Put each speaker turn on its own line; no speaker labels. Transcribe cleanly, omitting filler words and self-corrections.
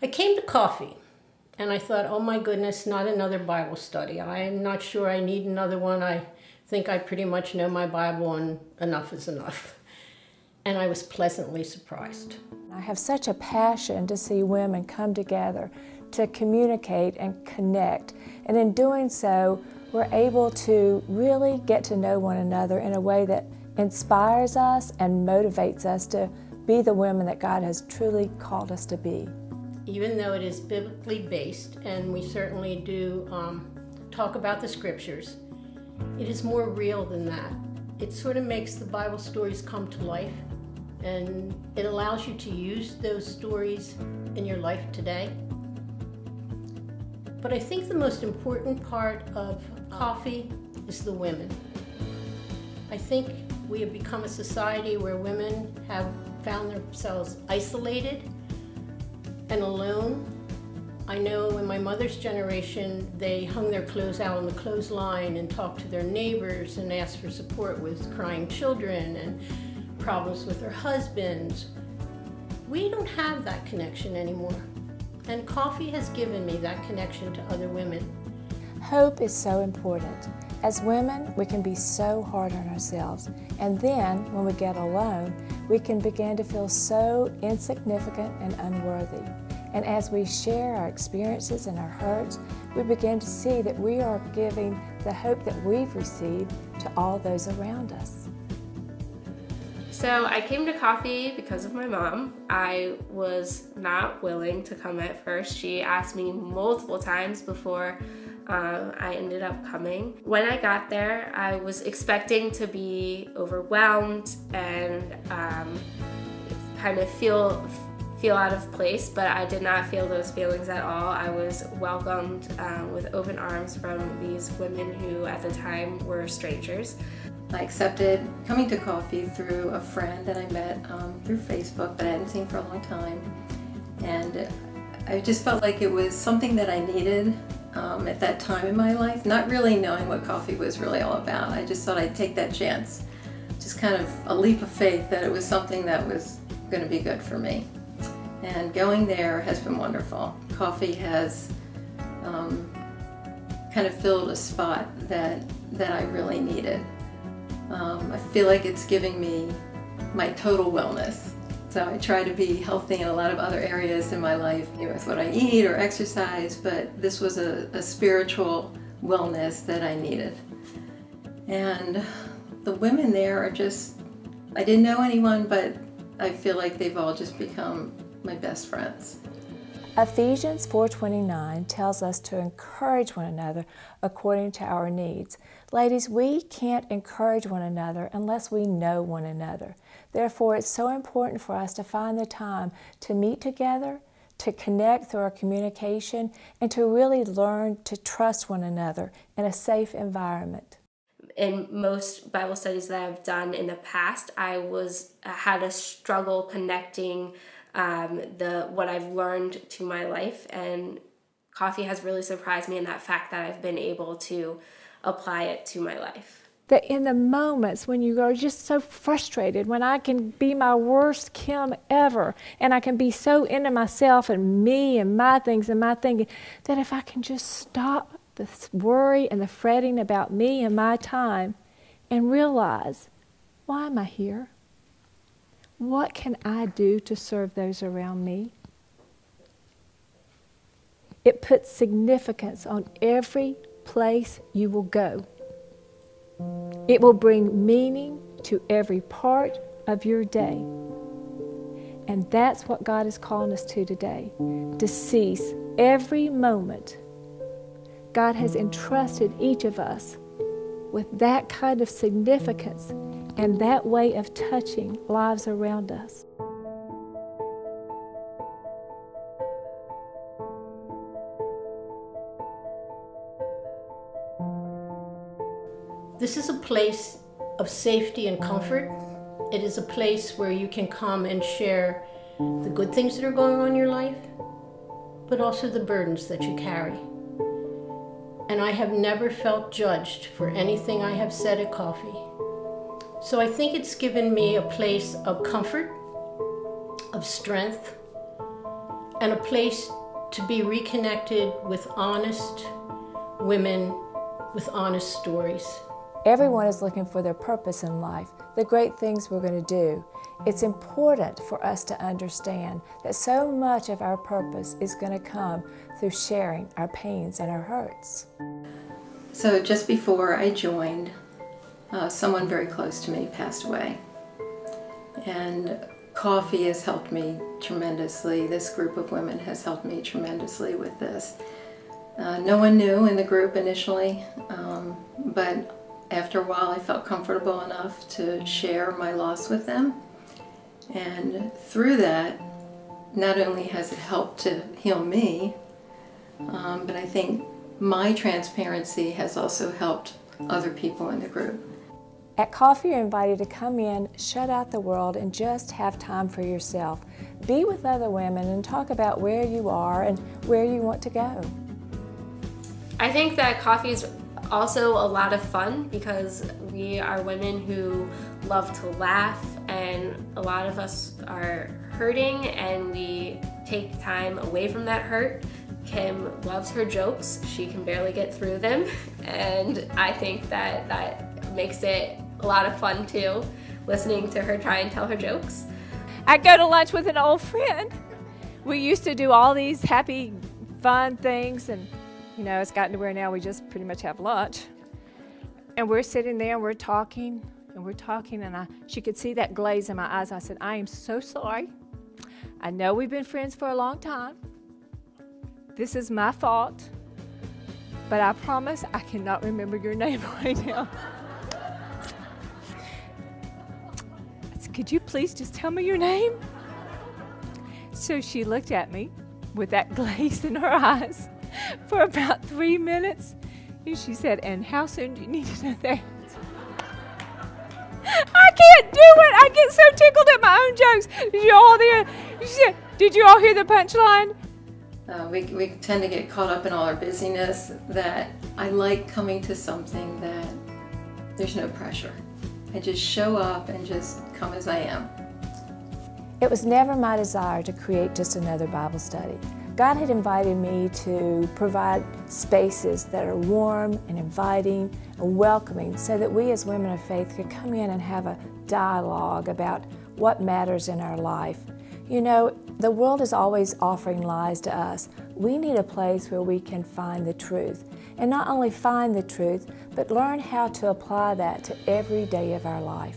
I came to coffee and I thought, oh my goodness, not another Bible study. I'm not sure I need another one. I think I pretty much know my Bible and enough is enough. And I was pleasantly surprised.
I have such a passion to see women come together to communicate and connect. And in doing so, we're able to really get to know one another in a way that inspires us and motivates us to be the women that God has truly called us to be.
Even though it is biblically based, and we certainly do talk about the scriptures, it is more real than that. It sort of makes the Bible stories come to life, and it allows you to use those stories in your life today. But I think the most important part of coffee is the women. I think we have become a society where women have found themselves isolated and alone. I know in my mother's generation, they hung their clothes out on the clothesline and talked to their neighbors and asked for support with crying children and problems with their husbands. We don't have that connection anymore. And coffee has given me that connection to other women.
Hope is so important. As women, we can be so hard on ourselves. And then, when we get alone, we can begin to feel so insignificant and unworthy. And as we share our experiences and our hurts, we begin to see that we are giving the hope that we've received to all those around us.
So I came to coffee because of my mom. I was not willing to come at first. She asked me multiple times before I ended up coming. When I got there, I was expecting to be overwhelmed and kind of feel out of place, but I did not feel those feelings at all. I was welcomed with open arms from these women who at the time were strangers.
I accepted coming to coffee through a friend that I met through Facebook that I hadn't seen for a long time. And I just felt like it was something that I needed at that time in my life, not really knowing what coffee was really all about. I just thought I'd take that chance. Just kind of a leap of faith that it was something that was going to be good for me. And going there has been wonderful. Coffee has kind of filled a spot that I really needed. I feel like it's giving me my total wellness. So I try to be healthy in a lot of other areas in my life, with what I eat or exercise, but this was a spiritual wellness that I needed. And the women there are just, I didn't know anyone, but I feel like they've all just become my best friends.
Ephesians 4:29 tells us to encourage one another according to our needs. Ladies, we can't encourage one another unless we know one another. Therefore, it's so important for us to find the time to meet together, to connect through our communication, and to really learn to trust one another in a safe environment.
In most Bible studies that I've done in the past, I had a struggle connecting what I've learned to my life, and coffee has really surprised me in that fact that I've been able to apply it to my life.
That in the moments when you are just so frustrated, when I can be my worst Kim ever, and I can be so into myself and me and my things and my thinking, that if I can just stop the worry and the fretting about me and my time and realize, why am I here? What can I do to serve those around me? It puts significance on every place you will go. It will bring meaning to every part of your day. And that's what God is calling us to today, to seize every moment. God has entrusted each of us with that kind of significance and that way of touching lives around us.
This is a place of safety and comfort. It is a place where you can come and share the good things that are going on in your life, but also the burdens that you carry. And I have never felt judged for anything I have said at coffee. So I think it's given me a place of comfort, of strength, and a place to be reconnected with honest women with honest stories.
Everyone is looking for their purpose in life, the great things we're going to do. It's important for us to understand that so much of our purpose is going to come through sharing our pains and our hurts.
So just before I joined, someone very close to me passed away. And coffee has helped me tremendously. This group of women has helped me tremendously with this. No one knew in the group initially, but after a while I felt comfortable enough to share my loss with them. And through that, not only has it helped to heal me, but I think my transparency has also helped other people in the group.
At Coffee, you're invited to come in, shut out the world, and just have time for yourself. Be with other women and talk about where you are and where you want to go.
I think that coffee is also a lot of fun because we are women who love to laugh, and a lot of us are hurting and we take time away from that hurt. Kim loves her jokes. She can barely get through them, and I think that makes it a lot of fun too, listening to her try and tell her jokes.
I go to lunch with an old friend. We used to do all these happy, fun things, and you know, it's gotten to where now we just pretty much have lunch. And we're sitting there and we're talking, and she could see that glaze in my eyes. I said, I am so sorry. I know we've been friends for a long time. This is my fault, but I promise I cannot remember your name right now. I said, could you please just tell me your name? So she looked at me with that glaze in her eyes for about 3 minutes, and she said, and how soon do you need to know that? I can't do it. I get so tickled at my own jokes. Did you all hear? She said, did you all hear the punchline?
We tend to get caught up in all our busyness that I like coming to something that there's no pressure. I just show up and just come as I am.
It was never my desire to create just another Bible study. God had invited me to provide spaces that are warm and inviting and welcoming so that we as women of faith could come in and have a dialogue about what matters in our life. You know, the world is always offering lies to us. We need a place where we can find the truth. And not only find the truth, but learn how to apply that to every day of our life.